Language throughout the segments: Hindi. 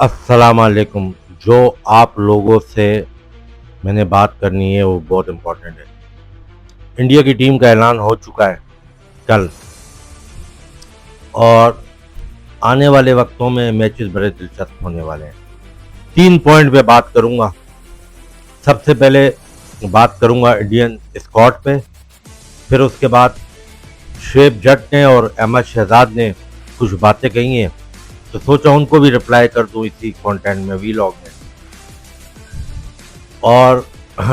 अस्सलाम वालेकुम। जो आप लोगों से मैंने बात करनी है वो बहुत इम्पोर्टेंट है। इंडिया की टीम का ऐलान हो चुका है कल, और आने वाले वक्तों में मैचेस बड़े दिलचस्प होने वाले हैं। 3 पॉइंट पे बात करूंगा। सबसे पहले बात करूंगा इंडियन स्क्वाड पे, फिर उसके बाद शुएब जट ने और अहमद शहजाद ने कुछ बातें कही हैं, तो सोचा उनको भी रिप्लाई कर दूं इसी कंटेंट में, वीलॉग में। और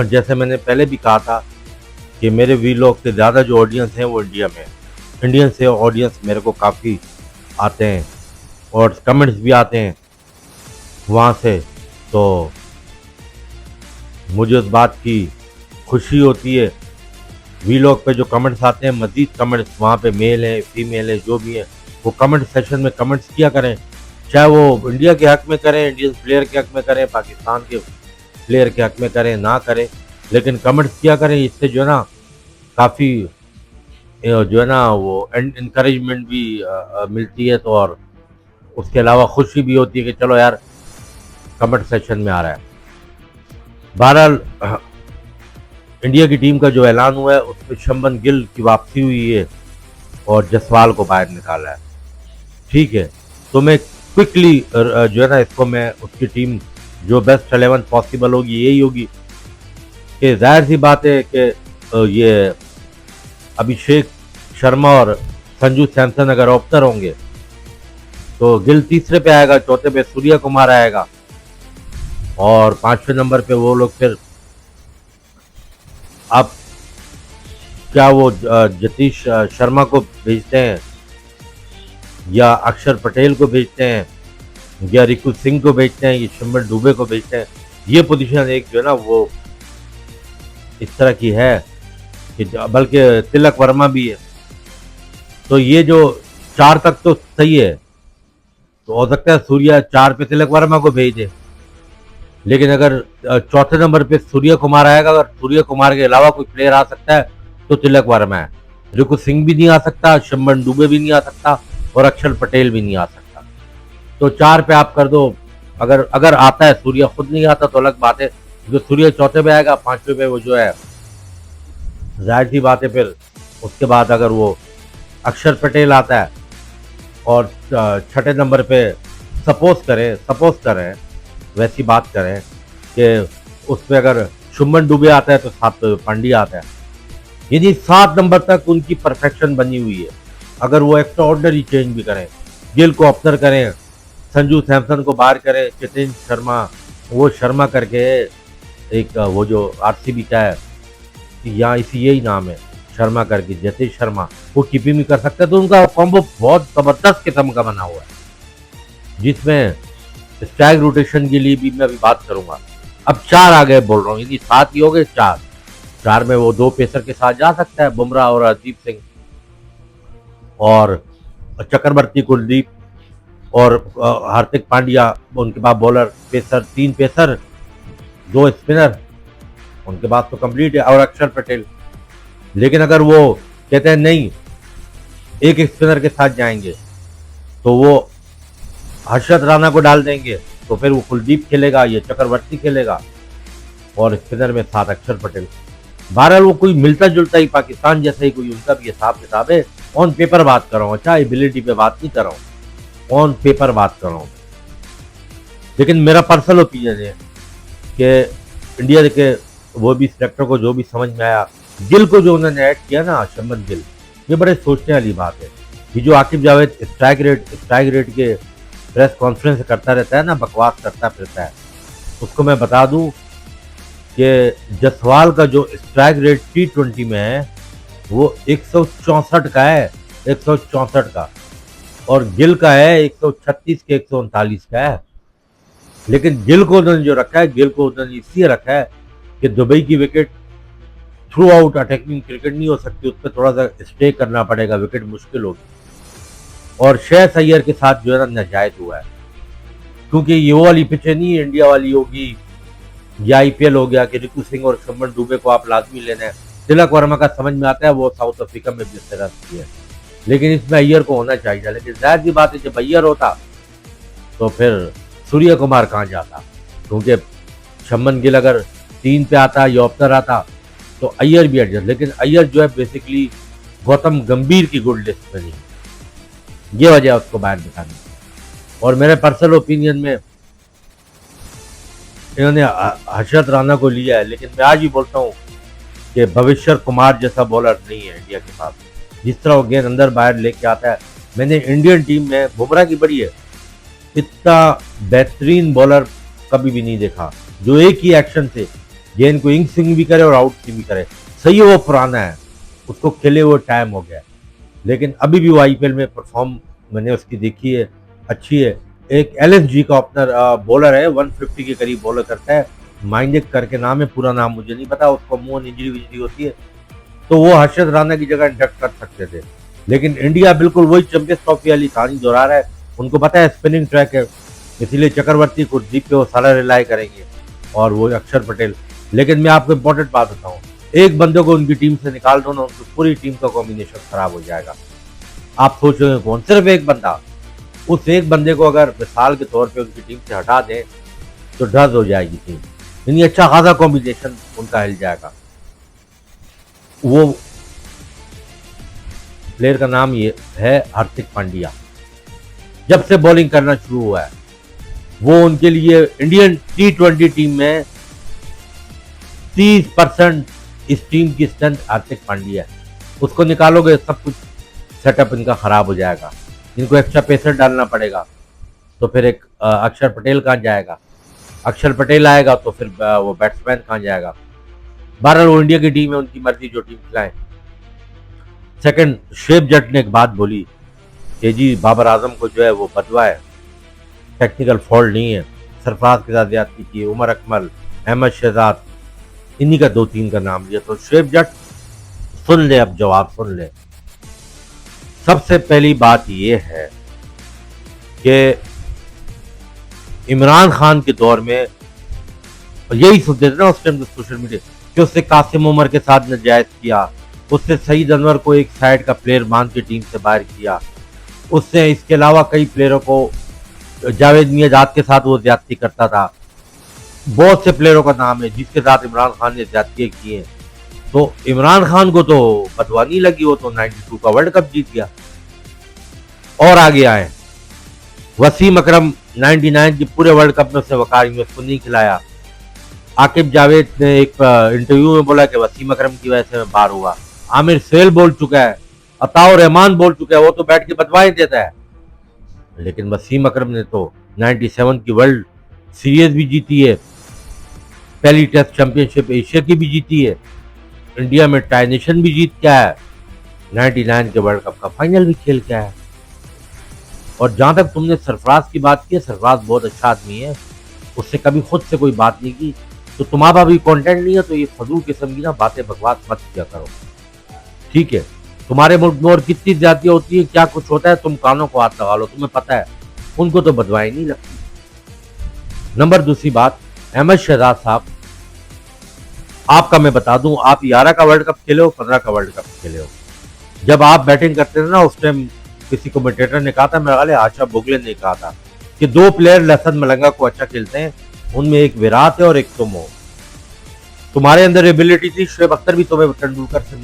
जैसे मैंने पहले भी कहा था कि मेरे वीलॉग से ज़्यादा जो ऑडियंस है वो इंडिया में है। इंडियन से ऑडियंस मेरे को काफ़ी आते हैं और कमेंट्स भी आते हैं वहाँ से, तो मुझे उस बात की खुशी होती है। वीलॉग पे जो कमेंट्स आते हैं, मज़ीद कमेंट्स वहाँ पे मेल है फीमेल है जो भी है, वो कमेंट सेशन में कमेंट्स किया करें, चाहे वो इंडिया के हक़ में करें, इंडियन प्लेयर के हक़ में करें, पाकिस्तान के प्लेयर के हक़ में करें, ना करें, लेकिन कमेंट्स किया करें। इससे जो है ना काफ़ी जो है ना वो इनकरेजमेंट भी मिलती है, तो और उसके अलावा खुशी भी होती है कि चलो यार कमेंट सेक्शन में आ रहा है। बहरहाल इंडिया की टीम का जो ऐलान हुआ है उसमें शुभमन गिल की वापसी हुई है और जायसवाल को बाहर निकाला है। ठीक है, तो मैं क्विकली जो है ना इसको मैं उसकी टीम जो बेस्ट 11 पॉसिबल होगी यही होगी कि जाहिर सी बात है कि ये अभिषेक शर्मा और संजू सैमसन अगर ओपनर होंगे तो गिल तीसरे पे आएगा, चौथे पे सूर्या कुमार आएगा और पांचवें नंबर पे वो लोग फिर अब क्या वो जतीश शर्मा को भेजते हैं या अक्षर पटेल को भेजते हैं या रिकू सिंह को भेजते हैं या शुभमन दुबे को भेजते हैं। ये पोजीशन एक जो है ना वो इस तरह की है कि बल्कि तिलक वर्मा भी है, तो ये जो 4 तक तो सही है। तो हो सकता है सूर्या 4 पे तिलक वर्मा को भेजे, लेकिन अगर चौथे नंबर पे सूर्य कुमार आएगा, अगर सूर्य कुमार के अलावा कोई प्लेयर आ सकता है तो तिलक वर्मा है। रिकू सिंह भी नहीं आ सकता, शुभमन दुबे भी नहीं आ सकता और अक्षर पटेल भी नहीं आ सकता। तो 4 पे आप कर दो। अगर अगर आता है, सूर्य खुद नहीं आता तो अलग बात है, जो सूर्य चौथे पे आएगा, पांचवे पे वो जो है जाहिर सी बात है। फिर उसके बाद अगर वो अक्षर पटेल आता है और छठे नंबर पे सपोज करें वैसी बात करें कि उस पर अगर शुभमन दुबे आता है तो 7 पे पांड्या आता है, यानी 7 नंबर तक उनकी परफेक्शन बनी हुई है। अगर वो एक्स्ट्रा ऑर्डिनरी चेंज भी करें, गिल को ओपनर करें, संजू सैमसन को बाहर करें, चेतेन शर्मा करके एक वो जो आरसीबी का है, यहाँ इसी यही नाम है शर्मा करके, जतेश शर्मा, वो कीपिंग भी कर सकते हैं। तो उनका कॉम्बो बहुत जबरदस्त किस्म का बना हुआ है, जिसमें स्ट्राइक रोटेशन के लिए भी मैं अभी बात करूंगा। अब 4 आ गए बोल रहा हूँ, यदि 7 ही हो गए, 4 में वो 2 पेसर के साथ जा सकता है, बुमराह और हरदीप सिंह और चक्रवर्ती कुलदीप और हार्दिक पांड्या, उनके बाद बॉलर पेसर, 3 पेसर 2 स्पिनर, उनके बाद तो कंप्लीट है, और अक्षर पटेल। लेकिन अगर वो कहते हैं नहीं एक स्पिनर के साथ जाएंगे तो वो हर्षद राणा को डाल देंगे, तो फिर वो कुलदीप खेलेगा, ये चक्रवर्ती खेलेगा और स्पिनर में 7 अक्षर पटेल। बहरहाल वो कोई मिलता जुलता ही पाकिस्तान जैसा ही कोई उनका भी हिसाब किताब है। ऑन पेपर बात कर रहा हूँ, अच्छा एबिलिटी पे बात नहीं कर रहा हूँ, ऑन पेपर बात कर रहा हूँ। लेकिन मेरा पर्सनल ओपिनियन है कि इंडिया के वो भी सिलेक्टर को जो भी समझ में आया, गिल को जो उन्होंने ऐड किया ना, शुभमन गिल, ये बड़े सोचने वाली बात है। ये जो आकिब जावेद स्ट्राइक रेट के प्रेस कॉन्फ्रेंस करता रहता है ना, बकवास करता फिरता है, उसको मैं बता दूं कि जायसवाल का जो स्ट्राइक रेट T20 में है वो 164 का है, 164 का, और गिल का है 136 के 139 का है। लेकिन गिल को उन्होंने जो रखा है, गिल को उन्होंने इसलिए रखा है कि दुबई की wicket through out attacking cricket नहीं हो सकती, उस पर थोड़ा सा स्टे करना पड़ेगा, विकेट मुश्किल होगी। और श्रेयस अय्यर के साथ जो है ना नाजायज हुआ है, क्योंकि ये वो वाली पिचें नहीं है इंडिया वाली होगी या IPL हो गया कि रिकू सिंह और शुभमन दुबे को आप लाजमी लेना है। तिलक वर्मा का समझ में आता है, वो साउथ अफ्रीका में भी इस तरह की है, लेकिन इसमें अय्यर को होना चाहिए। लेकिन जाहिर सी बात है जब अय्यर होता तो फिर सूर्य कुमार कहाँ जाता, क्योंकि शुभमन गिल अगर 3 पे आता या ओपनर आता तो अय्यर भी एडजस्ट, लेकिन अय्यर जो है बेसिकली गौतम गंभीर की गुड लिस्ट में नहीं, ये वजह है उसको बाहर दिखाने। और मेरे पर्सनल ओपिनियन में इन्होंने हर्षद राणा को लिया है, लेकिन मैं आज भी बोलता हूँ कि भविष्य कुमार जैसा बॉलर नहीं है इंडिया के पास, जिस तरह वो गेंद अंदर बाहर लेके आता है। मैंने इंडियन टीम में बुमराह की बड़ी है, इतना बेहतरीन बॉलर कभी भी नहीं देखा, जो एक ही एक्शन से गेंद को इन स्विंग भी करे और आउट स्विंग भी करे। सही है वो पुराना है, उसको खेले वो टाइम हो गया, लेकिन अभी भी वो आईपीएल में परफॉर्म मैंने उसकी देखी है, अच्छी है। एक एलएसजी का ओपनर बॉलर है, 150 के करीब बॉलर करता है, माइंडेक करके नाम है, पूरा नाम मुझे नहीं पता, उसको मुंह इंजरी विजरी होती है, तो वो हर्षद राणा की जगह इंडक्ट कर सकते थे। लेकिन इंडिया बिल्कुल वही चैंपियंस ट्रॉफी वाली कहानी दोहरा रहा है, उनको पता है स्पिनिंग ट्रैक है, इसलिए चक्रवर्ती कुलदीप पे वो सारा रिलाई करेंगे और वो अक्षर पटेल। लेकिन मैं आपको इंपॉर्टेंट बात बताऊं, एक बंदे को उनकी टीम से निकाल दो ना, उनकी पूरी टीम का कॉम्बिनेशन खराब हो जाएगा। आप सोच रहे हो कौन, सिर्फ एक बंदा, उस एक बंदे को अगर मिसाल के तौर पे उनकी टीम से हटा दें तो ढज हो जाएगी टीम, यानी अच्छा खासा कॉम्बिनेशन उनका हिल जाएगा। वो प्लेयर का नाम ये है हार्दिक पांड्या। जब से बॉलिंग करना शुरू हुआ है वो उनके लिए इंडियन T20 टीम में 30% इस टीम की स्ट्रेंथ हार्दिक पांड्या है। उसको निकालोगे सब कुछ सेटअप इनका खराब हो जाएगा, इनको एक्स्ट्रा पेसर डालना पड़ेगा, तो फिर एक अक्षर पटेल कहाँ जाएगा, अक्षर पटेल आएगा तो फिर वो बैट्समैन कहाँ जाएगा। बहरहाल वो इंडिया की टीम है, उनकी मर्जी जो टीम खिलाए। सेकंड, शेब जट ने एक बात बोली कि जी बाबर आजम को जो है वो बदवा है, टेक्निकल फॉल्ट नहीं है, सरफराज के साथ ज्यादती की, उमर अकमल, अहमद शहजाद, इन्हीं का 2-3 का नाम लिया। तो शेब जट सुन ले, अब जवाब सुन ले। सबसे पहली बात यह है कि इमरान खान के दौर में यही सोचते थे ना उस टाइम सोशल मीडिया कि उससे कासिम उमर के साथ नाजायज किया, उससे सईद अनवर को एक साइड का प्लेयर मान के टीम से बाहर किया, उससे इसके अलावा कई प्लेयरों को, जावेद मियाजाद के साथ वो ज्यादती करता था। बहुत से प्लेयरों का नाम है जिसके साथ इमरान खान ने ज्यादती की है। तो इमरान खान को तो बदवा नहीं लगी, वो तो 92 का वर्ल्ड कप जीत गया। और आगे आए वसीम अकरम, 99 के पूरे वर्ल्ड कप में उसने वकार यूनिस को नहीं खिलाया। आकिब जावेद ने एक इंटरव्यू में बोला कि वसीम अकरम की वजह से मैं बाहर हुआ। आमिर सेल बोल चुका है, अताउर रहमान बोल चुका है, वो तो बैठ के बदवाएं देता है। लेकिन वसीम अकरम ने तो 97 की वर्ल्ड सीरीज भी जीती है, पहली टेस्ट चैंपियनशिप एशिया की भी जीती है, इंडिया में टाई नेशन भी जीत के है, 99 के वर्ल्ड कप का फाइनल भी खेल के है। और जहां तक तुमने सरफराज की बात की, सरफराज बहुत अच्छा आदमी है, उससे कभी खुद से कोई बात नहीं की। तो तुम्हारा भी कंटेंट नहीं है तो ये फजूल किस्म की ना बातें बकवास मत किया करो, ठीक है। तुम्हारे मुल्क में और कितनी ज्यादतियां होती है, क्या कुछ होता है, तुम कानों को हाथ लगा लो, तुम्हें पता है। उनको तो बदवाई नहीं लगती। नंबर दूसरी बात, अहमद शहजाद साहब, आपका मैं बता दूं, आप 11 का वर्ल्ड कप खेले हो, 15 का वर्ल्ड कप खेले हो। जब आप बैटिंग करते थे ना, उस टाइम किसी कमेंटेटर ने कहा था, मेरे ख्याल आशा भोगले ने कहा था कि 2 प्लेयर लसन मलंगा को अच्छा खेलते हैं, उनमें एक विराट है और एक तुम हो। तुम्हारे अंदर एबिलिटी थी, शुएब अख्तर भी तुम्हें तेंदुलकर से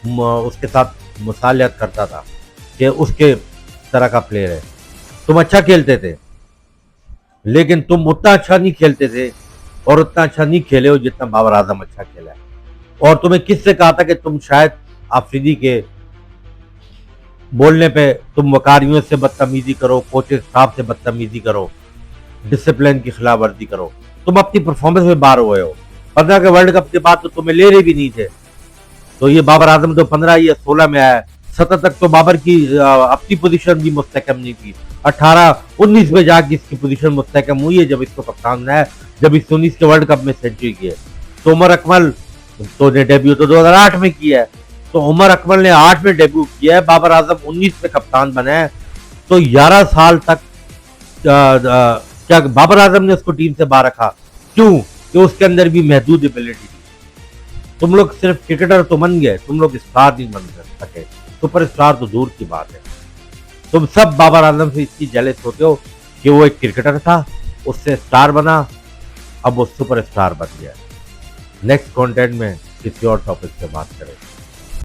उसके साथ मुसालियत करता था कि उसके तरह का प्लेयर है। तुम अच्छा खेलते थे, लेकिन तुम उतना अच्छा नहीं खेलते थे और उतना अच्छा नहीं खेले हो जितना बाबर आजम अच्छा खेला है। और तुम्हें किससे कहा था कि तुम शायद आफरीदी के बोलने पे तुम वकारियों से बदतमीजी करो, कोचेज स्टाफ से बदतमीजी करो, डिसिप्लिन की खिलाफ वर्जी करो। तुम अपनी परफॉर्मेंस में बाहर हुए हो। 15 के वर्ल्ड कप के बाद तो तुम्हें ले रहे भी नहीं थे। तो ये बाबर आजम तो 15 या 16 में आया, 17 तक तो बाबर की अपनी पोजीशन भी मुस्तहकम नहीं थी। 18-19 में जाके इसकी पोजीशन मुस्तहकम हुई है जब इसको कप्तान बनाया, जब इस 19 के वर्ल्ड कप में सेंचुरी की है। तो उमर अकमल तो ने डेब्यू तो 2008 में किया है, तो उमर अकमल ने 8 में डेब्यू किया है, बाबर आजम 19 में कप्तान बना है। तो 11 साल तक क्या बाबर आजम ने उसको टीम से बाहर रखा? क्यों? कि उसके अंदर भी महदूद एबिलिटी थी। तुम लोग सिर्फ क्रिकेटर तो बन गए, तुम लोग स्टार नहीं बन सके। सुपर स्टार तो दूर की बात है। तुम सब बाबर आजम से इतनी जेलस होते हो कि वो एक क्रिकेटर था उससे स्टार बना, अब वो सुपर स्टार बन गया। नेक्स्ट कंटेंट में किसी और टॉपिक से बात करें।